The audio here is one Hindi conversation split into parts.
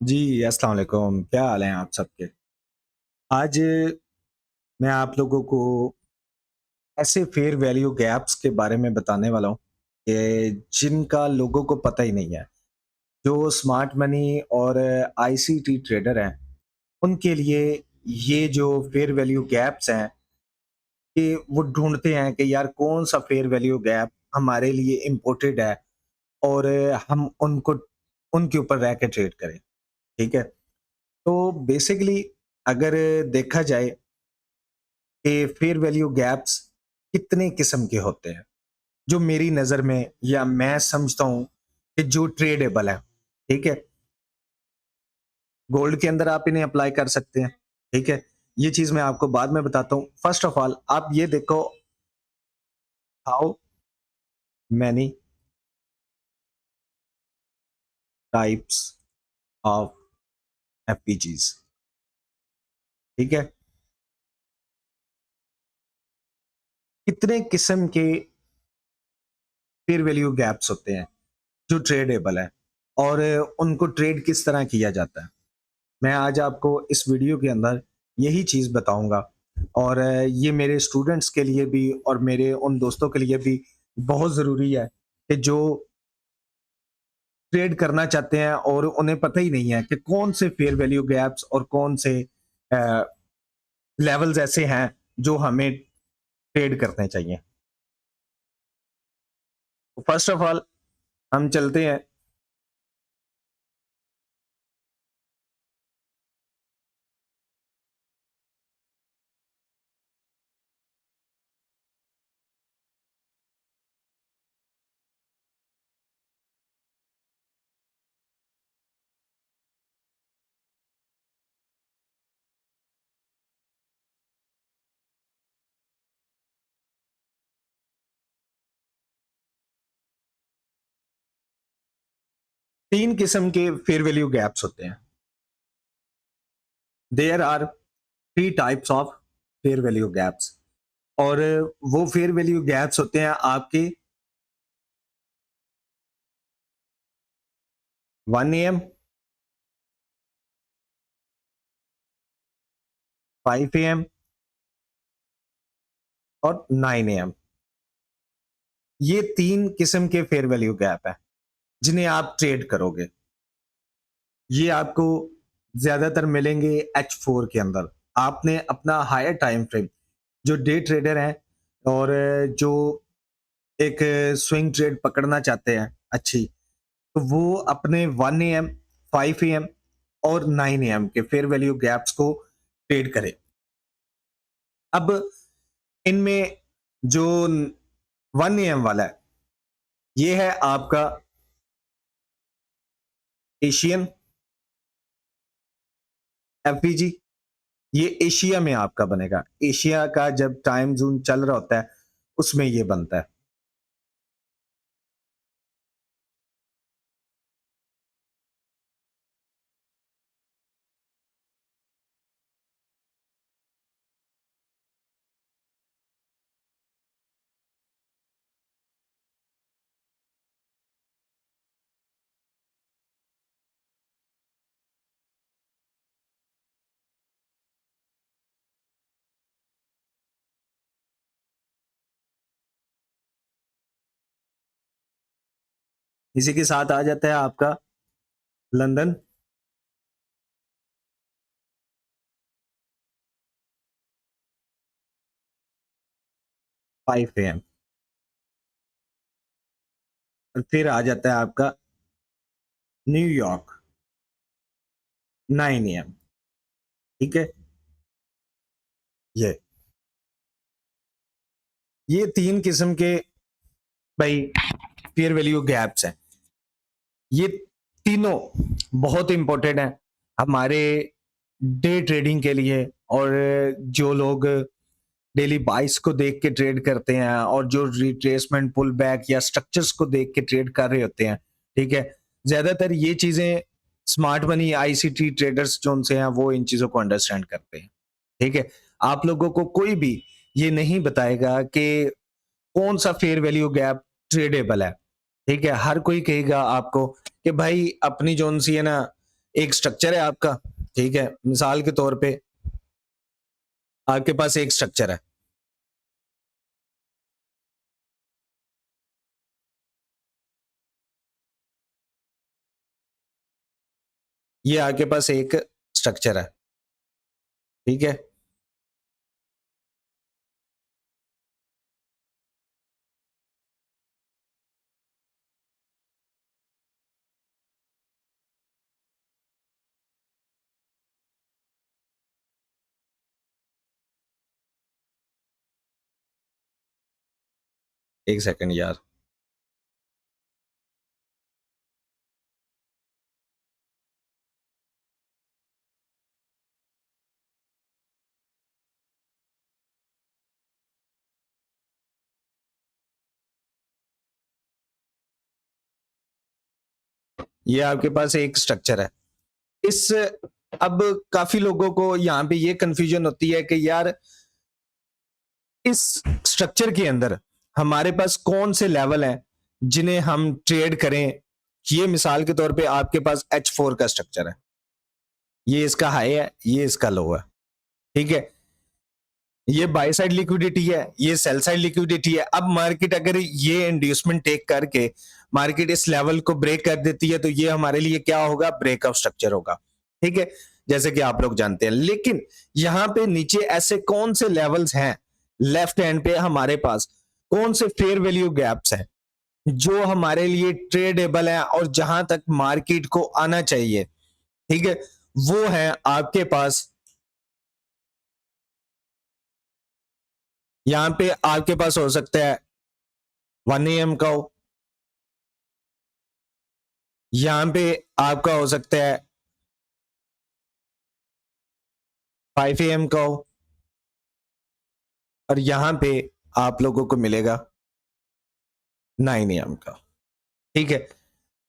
जी, अस्सलाम वालेकुम, क्या हाल हैं आप सबके? आज मैं आप लोगों को ऐसे फेयर वैल्यू गैप्स के बारे में बताने वाला हूँ कि जिनका लोगों को पता ही नहीं है। जो स्मार्ट मनी और आईसीटी ट्रेडर हैं, उनके लिए ये जो फेयर वैल्यू गैप्स हैं, कि वो ढूँढते हैं कि यार कौन-सा फेयर वैल्यू गैप हमारे लिए इम्पोर्टेड है और हम उनको उनके ऊपर रह के ट्रेड करें, ठीक है? तो बेसिकली अगर देखा जाए कि फेयर वैल्यू गैप्स कितने किस्म के होते हैं, जो मेरी नज़र में या मैं समझता हूँ कि जो ट्रेडेबल है, ठीक है? गोल्ड के अंदर आप इन्हें अप्लाई कर सकते हैं, ठीक है? ये चीज़ मैं आपको बाद में बताता हूँ। फर्स्ट ऑफ ऑल आप ये देखो हाउ मैनी टाइप्स ऑफ एफपीजीज़, ठीक है? कितने किस्म के फेयर वैल्यू गैप्स होते हैं, जो ट्रेडेबल है और उनको ट्रेड किस तरह किया जाता है? मैं आज आपको इस वीडियो के अंदर यही चीज़ बताऊँगा और ये मेरे स्टूडेंट्स के लिए भी और मेरे उन दोस्तों के लिए भी बहुत ज़रूरी है कि जो ट्रेड करना चाहते हैं और उन्हें पता ही नहीं है कि कौन से फेयर वैल्यू गैप्स और कौन से अ, लेवल्स ऐसे हैं जो हमें ट्रेड करने चाहिए। फर्स्ट ऑफ ऑल हम चलते हैं 3 किस्म के फेयर वैल्यू गैप्स होते हैं। There are 3 types of fair value gaps और वो फेयर वैल्यू गैप्स होते हैं आपके 1 एएम, 5 एएम और 9 एएम। ये 3 किस्म के फेयर वैल्यू गैप हैं, जिन्हें आप ट्रेड करोगे। ये आपको ज़्यादातर मिलेंगे H4 के अंदर। आपने अपना हायर टाइम फ्रेम जो डे ट्रेडर हैं और जो एक स्विंग ट्रेड पकड़ना चाहते हैं अच्छी, तो वो अपने 1 एएम, 5 एएम और 9 एएम के फेयर वैल्यू गैप्स को ट्रेड करें। अब इनमें जो 1 एएम वाला है, ये है आपका एशियन एफवीजी। ये एशिया में आपका बनेगा। एशिया का जब टाइम ज़ोन चल रहा होता है, उसमें ये बनता है। इसी के साथ आ जाता है आपका लंदन 5 एएम और फिर आ जाता है आपका न्यूयॉर्क 9 एएम, ठीक है? ये 3 किस्म के भाई फेयर वैल्यू गैप्स हैं। ये तीनों बहुत इंपॉर्टेंट हैं हमारे डे ट्रेडिंग के लिए और जो लोग डेली बाइस को देख के ट्रेड करते हैं और जो रिट्रेसमेंट पुल बैक या स्ट्रक्चर्स को देख के ट्रेड कर रहे होते हैं, ठीक है? ज्यादातर ये चीजें स्मार्ट मनी आईसीटी ट्रेडर्स जो उनसे हैं वो इन चीजों को अंडरस्टैंड करते हैं, ठीक है? आप लोगों को कोई भी ये नहीं बताएगा कि कौन सा फेयर वैल्यू गैप ट्रेडेबल है, ठीक है? हर कोई कहेगा आपको कि भाई अपनी जोन सी है ना, एक स्ट्रक्चर है आपका, ठीक है? मिसाल के तौर पे आपके पास एक स्ट्रक्चर है। ये आपके पास एक स्ट्रक्चर है, ठीक है? एक सेकंड यार। ये आपके पास एक स्ट्रक्चर है। इस अब काफ़ी लोगों को यहाँ पे ये कन्फ्यूज़न होती है कि यार इस स्ट्रक्चर के अंदर हमारे पास कौन से लेवल हैं जिन्हें हम ट्रेड करें। ये मिसाल के तौर पे आपके पास H4 का स्ट्रक्चर है, ये इसका हाई है, ये इसका लो है, ठीक है? ये बाय साइड लिक्विडिटी है, ये सेल साइड लिक्विडिटी है। अब मार्केट अगर ये इंड्यूसमेंट टेक करके मार्केट इस लेवल को ब्रेक कर देती है तो ये हमारे लिए क्या होगा, ब्रेकआउट स्ट्रक्चर होगा, ठीक है? जैसे कि आप लोग जानते हैं। लेकिन यहां पे नीचे ऐसे कौन से लेवल्स हैं लेफ्ट हैंड पे हमारे पास, कौन से फेयर वैल्यू गैप्स हैं जो हमारे लिए ट्रेडेबल है और जहां तक मार्केट को आना चाहिए, ठीक है? वो है आपके पास, यहां पे आपके पास हो सकता है 1 AM का हो, यहां पे आपका हो सकता है 5 AM का हो, और यहां पे आप लोगों को मिलेगा 9 AM का, ठीक है?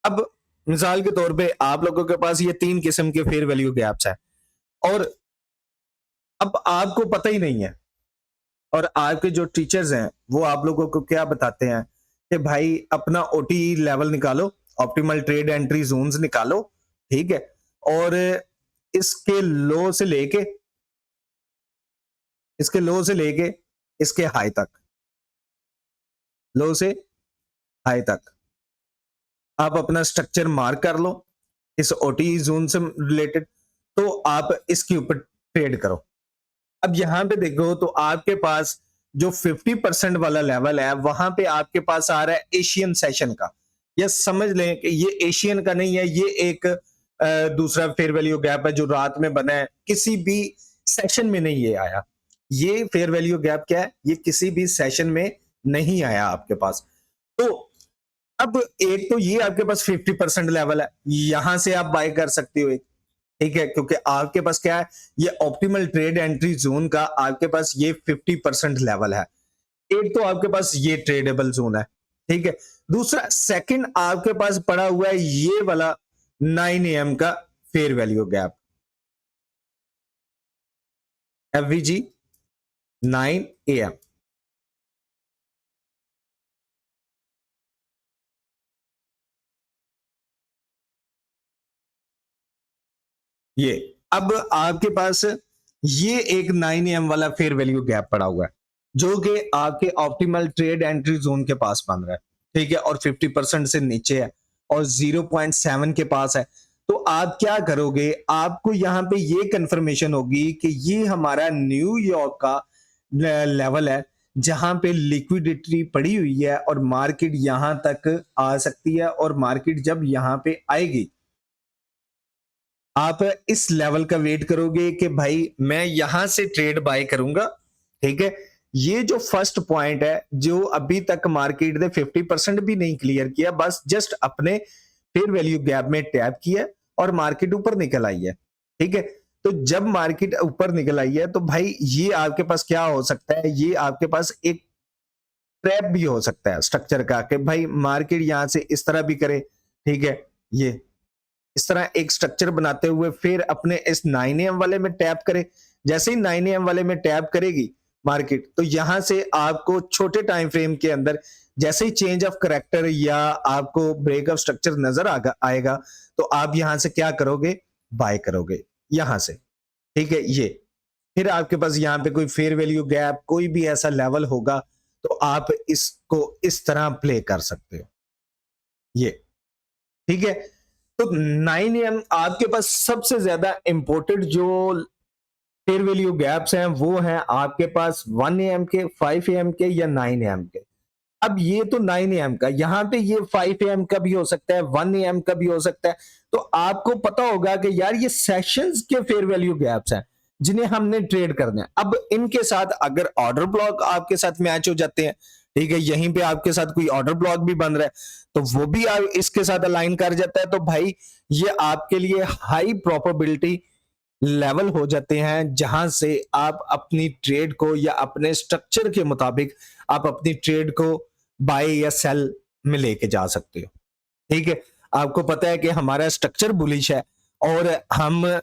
अब मिसाल के तौर पे आप लोगों के पास ये 3 किस्म के फेयर वैल्यू गैप्स हैं और अब आपको पता ही नहीं है, और आपके जो टीचर्स हैं वो आप लोगों को क्या बताते हैं कि भाई अपना ओटी लेवल निकालो, ऑप्टिमल ट्रेड एंट्री जोन्स निकालो, ठीक है? और इसके लो से लेके इसके लो से लेके इसके हाई तक, लो से हाई तक आप अपना स्ट्रक्चर मार्क कर लो इस ओटी जोन से रिलेटेड, तो आप इसके ऊपर ट्रेड करो। अब यहां पे देखो तो आपके पास जो 50% वाला लेवल है वहां पे आपके पास आ रहा है एशियन सेशन का, या समझ लें कि ये एशियन का नहीं है, ये एक दूसरा फेयर वैल्यू गैप है जो रात में बना है, किसी भी सेशन में नहीं ये आया। ये फेयर वैल्यू गैप क्या है, ये किसी भी सेशन में नहीं आया आपके पास। तो अब एक तो ये आपके पास 50% लेवल है, यहां से आप बाय कर सकते हो एक, ठीक है? क्योंकि आपके पास क्या है, ये ऑप्टिमल ट्रेड एंट्री जोन का आपके पास ये 50% लेवल है। एक तो आपके पास ये ट्रेडेबल जोन है, ठीक है? दूसरा सेकंड आपके पास पड़ा हुआ है ये वाला 9 AM का fair value gap, FVG 9 AM। ये अब आपके पास ये एक 9 AM वाला फेयर वैल्यू गैप पड़ा हुआ है जो कि आपके ऑप्टिमल ट्रेड एंट्री जोन के पास बन रहा है, ठीक है? और 50% से नीचे है और 0.7 के पास है। तो आप क्या करोगे, आपको यहां पे ये कंफर्मेशन होगी कि ये हमारा न्यूयॉर्क का लेवल है जहां पे लिक्विडिटी पड़ी हुई है और मार्केट यहां तक आ सकती है, और मार्केट जब यहां पे आएगी आप इस लेवल का वेट करोगे कि भाई मैं यहां से ट्रेड बाय करूंगा, ठीक है? ये जो फर्स्ट पॉइंट है जो अभी तक मार्केट ने 50% भी नहीं क्लियर किया, बस जस्ट अपने फेयर वैल्यू गैप में टैप किया और मार्केट ऊपर निकल आई है, ठीक है? तो जब मार्केट ऊपर निकल आई है तो भाई ये आपके पास क्या हो सकता है, ये आपके पास एक ट्रैप भी हो सकता है स्ट्रक्चर का कि भाई मार्केट यहां से इस तरह भी करे, ठीक है? ये इस तरह एक स्ट्रक्चर बनाते हुए फिर अपने इस 9 AM वाले में टैप करे। जैसे ही 9 AM वाले में टैप करेगी मार्केट, तो यहां से आपको छोटे टाइम फ्रेम के अंदर जैसे ही चेंज ऑफ करेक्टर या आपको ब्रेकअप स्ट्रक्चर नजर आएगा, तो आप यहां से क्या करोगे, बाय करोगे यहां से, ठीक है। ये फिर आपके पास यहाँ पे कोई फेयर वैल्यू गैप, कोई भी ऐसा लेवल होगा तो आप इसको इस तरह प्ले कर सकते हो, ये ठीक है। तो 9 एम आपके पास सबसे ज्यादा इंपोर्टेड जो फेयर वैल्यू गैप्स हैं वो हैं आपके पास 1 AM के, 5 AM के या 9 AM के। अब ये तो 9 AM का, यहां पे ये 5 AM का भी हो सकता है, 1 AM का भी हो सकता है। तो आपको पता होगा कि यार ये सेशंस के फेयर वैल्यू गैप्स हैं जिन्हें हमने ट्रेड करना है। अब इनके साथ अगर ऑर्डर ब्लॉक आपके साथ मैच हो जाते हैं, ठीक है, यहीं पे आपके साथ कोई ऑर्डर ब्लॉक भी बन रहा है तो वो भी आप इसके साथ अलाइन कर जाता है, तो भाई ये आपके लिए हाई प्रोबेबिलिटी लेवल हो जाते हैं जहां से आप अपनी ट्रेड को या अपने स्ट्रक्चर के मुताबिक आप अपनी ट्रेड को बाय या सेल में लेके जा सकते हो, ठीक है। आपको पता है कि हमारा स्ट्रक्चर बुलिश है और हम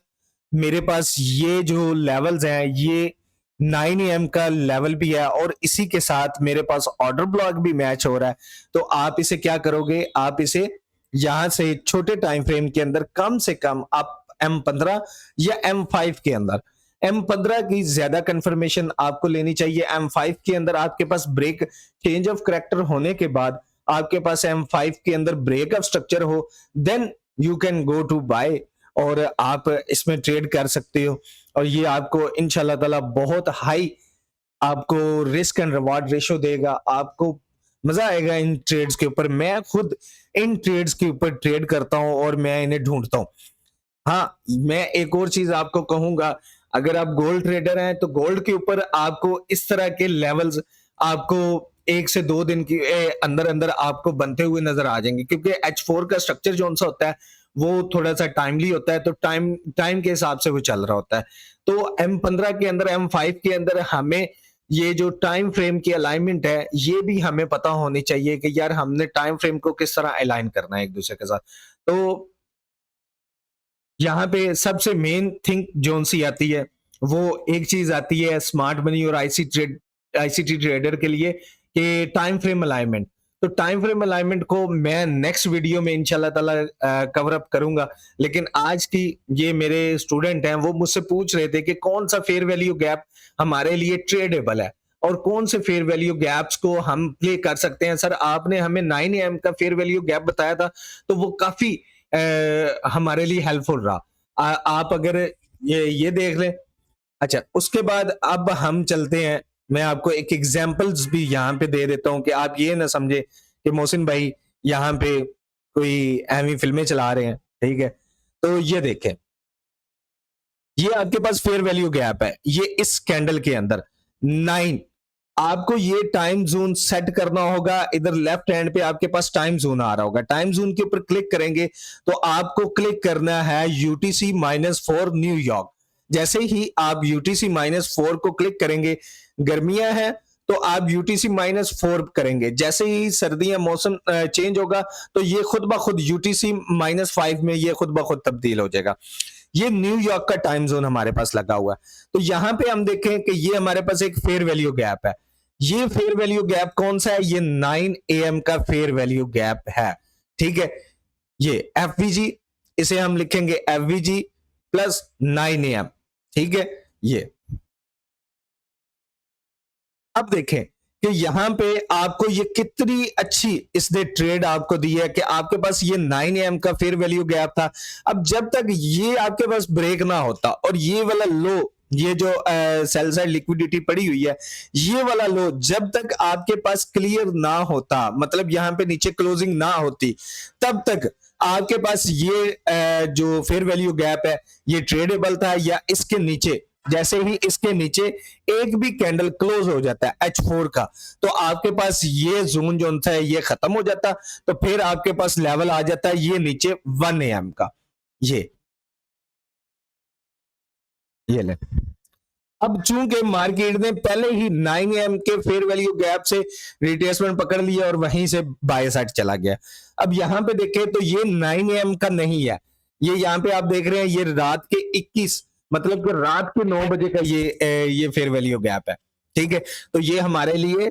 मेरे पास ये जो लेवल्स हैं ये 9 AM का लेवल भी है और इसी के साथ मेरे पास ऑर्डर ब्लॉक भी मैच हो रहा है। तो आप इसे क्या करोगे, आप इसे यहां से छोटे टाइम फ्रेम के अंदर कम से कम आप M15 या M5 के अंदर, M15 की ज्यादा कंफर्मेशन आपको लेनी चाहिए। M5 के अंदर आपके पास ब्रेक चेंज ऑफ करेक्टर होने के बाद आपके पास M5 के अंदर ब्रेक ऑफ स्ट्रक्चर हो, then you can go to buy और आप इसमें ट्रेड कर सकते हो। और ये आपको इंशाल्लाह ताला बहुत हाई आपको रिस्क एंड रिवार्ड रेशो देगा, आपको मजा आएगा इन ट्रेड्स के ऊपर। मैं खुद इन ट्रेड्स के ऊपर ट्रेड करता हूं और मैं इन्हें ढूंढता हूं। हाँ, मैं एक और चीज आपको कहूंगा, अगर आप गोल्ड ट्रेडर हैं तो गोल्ड के ऊपर आपको इस तरह के लेवल्स आपको 1 से 2 दिन के अंदर अंदर आपको बनते हुए नजर आ जाएंगे, क्योंकि H4 का स्ट्रक्चर जो सा होता है वो थोड़ा सा टाइमली होता है, तो टाइम टाइम के हिसाब से वो चल रहा होता है। तो M15 के अंदर, M5 के अंदर हमें ये जो टाइम फ्रेम की अलाइनमेंट है ये भी हमें पता होनी चाहिए कि यार हमने टाइम फ्रेम को किस तरह अलाइन करना है एक दूसरे के साथ। तो यहाँ पे सबसे मेन थिंग जोन सी आती है वो एक चीज आती है स्मार्ट मनी और आईसीटी ट्रेडर के लिए कि टाइम फ्रेम अलाइनमेंट। तो टाइम फ्रेम अलाइनमेंट को मैं नेक्स्ट वीडियो में इंशाल्लाह ताला कवर अप करूंगा। लेकिन आज की ये मेरे स्टूडेंट हैं वो मुझसे पूछ रहे थे कि कौन सा फेयर वैल्यू गैप हमारे लिए ट्रेडेबल है और कौन से फेयर वैल्यू गैप्स को हम प्ले कर सकते हैं। सर आपने हमें 9 AM का फेयर वैल्यू गैप बताया था तो वो काफी हमारे लिए हेल्पफुल रहा। आप अगर ये देख लें। अच्छा, उसके बाद अब हम चलते हैं, मैं आपको एक एग्जांपल्स भी यहाँ पे दे देता हूँ कि आप ये ना समझे कि मोहसिन भाई यहाँ पे कोई एमी फिल्में चला रहे हैं, ठीक है। तो ये देखें, ये आपके पास फेयर वैल्यू गैप है, ये इस कैंडल के अंदर 9, आपको ये टाइम जोन सेट करना होगा। इधर लेफ्ट हैंड पे आपके पास टाइम जोन आ रहा होगा, टाइम जोन के ऊपर क्लिक करेंगे तो आपको क्लिक करना है UTC-4 न्यूयॉर्क। जैसे ही आप UTC-4 को क्लिक करेंगे, गर्मियां हैं तो आप UTC-4 करेंगे, जैसे ही सर्दियां मौसम चेंज होगा तो ये खुद ब खुद UTC-5 में ये खुद ब खुद तब्दील हो जाएगा। ये न्यूयॉर्क का टाइम जोन हमारे पास लगा हुआ है। तो यहां पे हम देखें कि ये हमारे पास एक फेयर वैल्यू गैप है। ये फेयर वैल्यू गैप कौन सा है, ये 9 AM का फेयर वैल्यू गैप है, ठीक है। ये FVG, इसे हम लिखेंगे FVG प्लस 9 AM, ठीक है। ये अब देखें कि यहां पे आपको ये कितनी अच्छी इसने ट्रेड आपको दी है कि आपके पास ये 9 AM का फेयर वैल्यू गैप था। अब जब तक ये आपके पास ब्रेक ना होता और ये वाला लो, ये जो सेल साइड लिक्विडिटी पड़ी हुई है, ये वाला लो जब तक आपके पास क्लियर ना होता, मतलब यहां पे नीचे क्लोजिंग ना होती, तब तक आपके पास ये जो फेयर वैल्यू गैप है ये ट्रेडेबल था। या इसके नीचे, जैसे ही इसके नीचे एक भी कैंडल क्लोज हो जाता है H4 का, तो आपके पास ये जोन जो है ये खत्म हो जाता, तो फिर आपके पास लेवल आ जाता है ये नीचे 1 AM का। ये ले, अब चूंकि मार्केट ने पहले ही 9 AM के फेयर वैल्यू गैप से रिट्रेसमेंट पकड़ लिया और वहीं से बाय साइड चला गया। अब यहां पे देखें तो ये 9 AM का नहीं है, ये यहां पे आप देख रहे हैं ये रात के 21, मतलब कि रात के 9 बजे का ये फेयर वैल्यू गैप है, ठीक है। तो ये हमारे लिए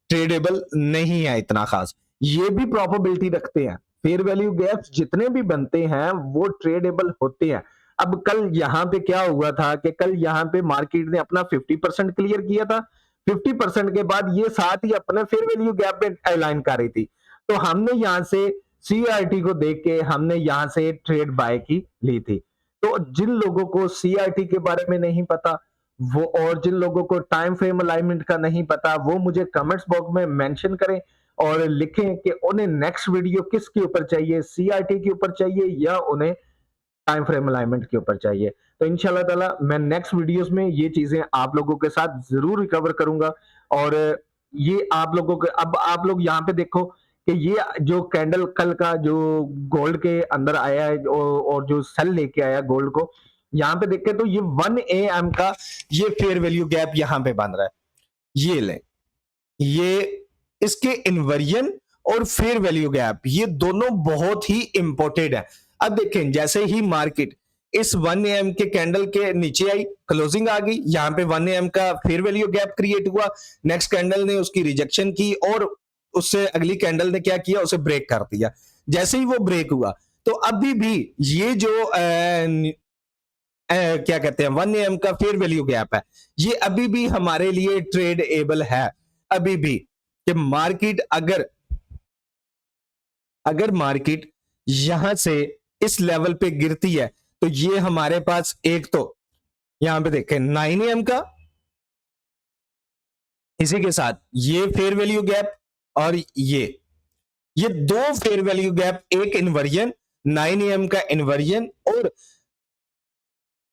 ट्रेडेबल नहीं है इतना खास। ये भी प्रोबेबिलिटी रखते हैं, फेयर वैल्यू गैप्स जितने भी बनते हैं वो ट्रेडेबल होते हैं, अब कल यहाँ पे क्या हुआ था कि कल यहाँ पे मार्केट ने अपना 50% क्लियर किया था। 50% के बाद ये साथ ही अपना फेयर वैल्यू गैप में अलाइन कर रही थी। तो हमने यहाँ से सीआरटी को देख के हमने यहाँ से ट्रेड बाय की ली थी। तो जिन लोगों को सीआरटी के बारे में नहीं पता वो, और जिन लोगों को टाइम फ्रेम अलाइनमेंट का नहीं पता, वो मुझे कमेंट्स बॉक्स में मेंशन करें और लिखें कि उन्हें नेक्स्ट वीडियो किसके ऊपर चाहिए, सीआरटी के ऊपर चाहिए या उन्हें टाइम फ्रेम अलाइनमेंट के ऊपर चाहिए। तो इंशाल्लाह ताला मैं नेक्स्ट वीडियोस में ये चीजें आप लोगों के साथ जरूर रिकवर करूंगा। और ये आप लोगों के, अब आप लोग यहाँ पे देखो कि ये जो कैंडल कल का जो गोल्ड के अंदर आया है और जो सेल लेके आया गोल्ड को, यहाँ पे देखे तो ये 1 AM का ये फेयर वैल्यू गैप यहाँ पे बन रहा है। ये ले, ये इसके इन्वर्जन और फेयर वैल्यू गैप ये दोनों बहुत ही इंपॉर्टेंट है। अब देखें जैसे ही मार्केट इस 1 AM के कैंडल के नीचे आई, क्लोजिंग आ गई, यहां पे 1 AM का फेयर वैल्यू गैप क्रिएट हुआ, नेक्स्ट कैंडल ने उसकी रिजेक्शन की और उससे अगली कैंडल ने क्या किया, उसे ब्रेक कर दिया। जैसे ही वो ब्रेक हुआ तो अभी भी ये जो क्या कहते हैं 1 AM का फेयर वैल्यू गैप है, ये अभी भी हमारे लिए ट्रेड एबल है। अभी भी कि मार्केट अगर मार्केट यहां से इस लेवल पे गिरती है तो ये हमारे पास एक तो यहां पे देखें 9 AM का, इसी के साथ ये फेयर वैल्यू गैप और ये दो फेयर वैल्यू गैप, एक इन्वर्जन 9 AM का इन्वर्जन और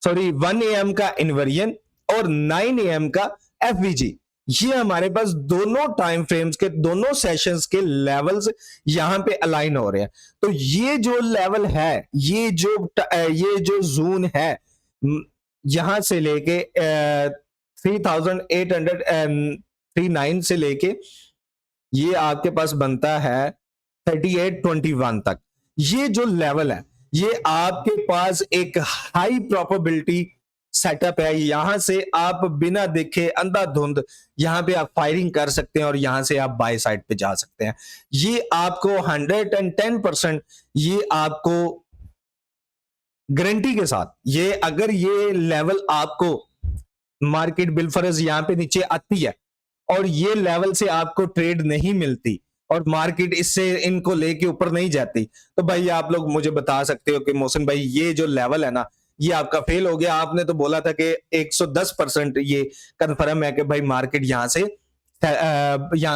1 AM का इन्वर्जन और 9 AM का एफवीजी, ये हमारे पास दोनों टाइम फ्रेम्स के दोनों सेशंस के लेवल्स यहां पे अलाइन हो रहे हैं। तो ये जो लेवल है, ये जो जोन है, यहां से लेके 3839 से लेके ये आपके पास बनता है 3821 तक, ये जो लेवल है ये आपके पास एक हाई प्रोबेबिलिटी सेटअप है। यहां से आप बिना देखे अंधाधुंध यहां पे आप फायरिंग कर सकते हैं और यहां से आप बाय साइड पे जा सकते हैं। ये आपको 110% ये आपको गारंटी के साथ, ये अगर ये लेवल आपको मार्केट बिलफरज यहां पे नीचे आती है और ये लेवल से आपको ट्रेड नहीं मिलती और मार्केट इससे इनको लेके ऊपर नहीं जाती, तो भाई आप लोग मुझे बता सकते हो कि मोहसिन भाई ये जो लेवल है ना ये आपका फेल हो गया। आपने तो बोला था कि 110% ये कंफर्म है कि भाई मार्केट यहां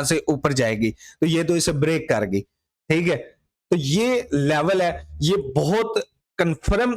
से ऊपर जाएगी, तो ये तो इसे ब्रेक कर गई। ठीक है, तो ये लेवल है, ये बहुत कंफर्म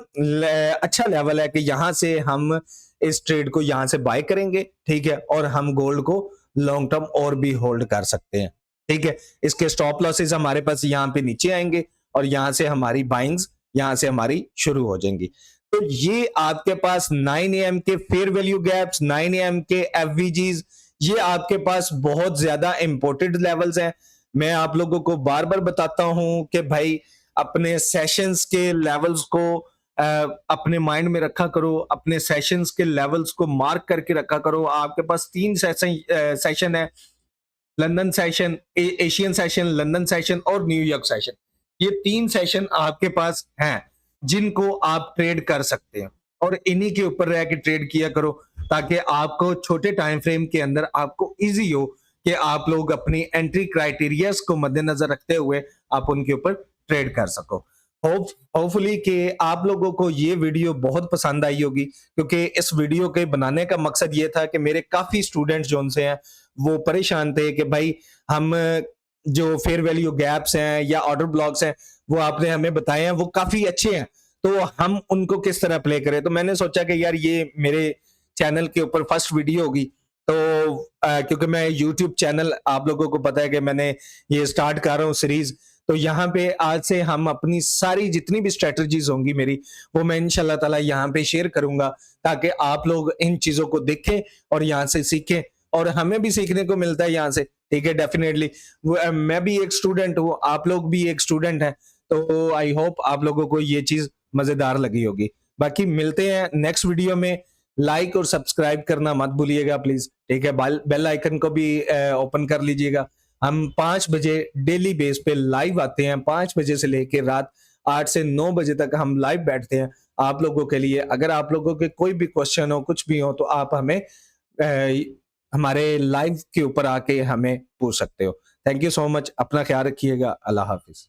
अच्छा लेवल है कि यहां से हम इस ट्रेड को यहां से बाय करेंगे। ठीक है, और हम गोल्ड को लॉन्ग टर्म और भी होल्ड कर सकते हैं। ठीक है, इसके स्टॉप लॉसेस हमारे पास यहां पे नीचे आएंगे और यहां से हमारी बाइंग्स यहां से हमारी शुरू हो जाएंगी। तो ये आपके पास 9 AM के फेयर वैल्यू गैप्स, 9 AM के एफवीजीज, ये आपके पास बहुत ज्यादा इंपोर्टेड लेवल्स हैं। मैं आप लोगों को बार बार बताता हूं कि भाई अपने सेशंस के लेवल्स को अपने माइंड में रखा करो, अपने सेशंस के लेवल्स को मार्क करके रखा करो। आपके पास 3 सेशन है, London session, Asian session, London session और न्यूयॉर्क सेशन। ये 3 सेशन आपके पास हैं जिनको आप ट्रेड कर सकते हैं और इन्हीं के ऊपर रह के ट्रेड किया करो ताकि आपको छोटे टाइम फ्रेम के अंदर आपको इजी हो कि आप लोग अपनी एंट्री क्राइटेरियाज को मद्देनजर रखते हुए आप उनके ऊपर ट्रेड कर सको। होपफुली कि आप लोगों को ये वीडियो बहुत पसंद आई होगी, क्योंकि इस वीडियो के बनाने का मकसद ये था कि मेरे काफी स्टूडेंट्स जो उनसे हैं वो परेशान थे कि भाई हम जो फेयर वैल्यू गैप्स हैं या ऑर्डर ब्लॉक्स हैं वो आपने हमें बताए हैं, वो काफी अच्छे हैं, तो हम उनको किस तरह प्ले करें। तो मैंने सोचा कि यार ये मेरे चैनल के ऊपर फर्स्ट वीडियो होगी, तो क्योंकि मैं यूट्यूब चैनल, आप लोगों को पता है कि मैंने ये स्टार्ट कर रहा हूँ सीरीज, तो यहाँ पे आज से हम अपनी सारी जितनी भी स्ट्रेटजीज होंगी मेरी, वो मैं इंशाल्लाह ताला यहाँ पे शेयर करूंगा ताकि आप लोग इन चीजों को देखें और यहाँ से सीखें और हमें भी सीखने को मिलता है यहाँ से। ठीक है, डेफिनेटली मैं भी एक स्टूडेंट हूँ, आप लोग भी एक स्टूडेंट हैं, तो आई होप आप लोगों को ये चीज मजेदार लगी होगी। बाकी मिलते हैं नेक्स्ट वीडियो में। लाइक और सब्सक्राइब करना मत भूलिएगा प्लीज। ठीक है, बेल आइकन को भी ओपन कर लीजिएगा। हम 5 बजे डेली बेस पे लाइव आते हैं, 5 बजे से लेकर रात 8 से 9 बजे तक हम लाइव बैठते हैं आप लोगों के लिए। अगर आप लोगों के कोई भी क्वेश्चन हो, कुछ भी हो, तो आप हमें हमारे लाइव के ऊपर आके हमें पूछ सकते हो। Thank you so much. अपना ख्याल रखिएगा। अल्लाह हाफिज।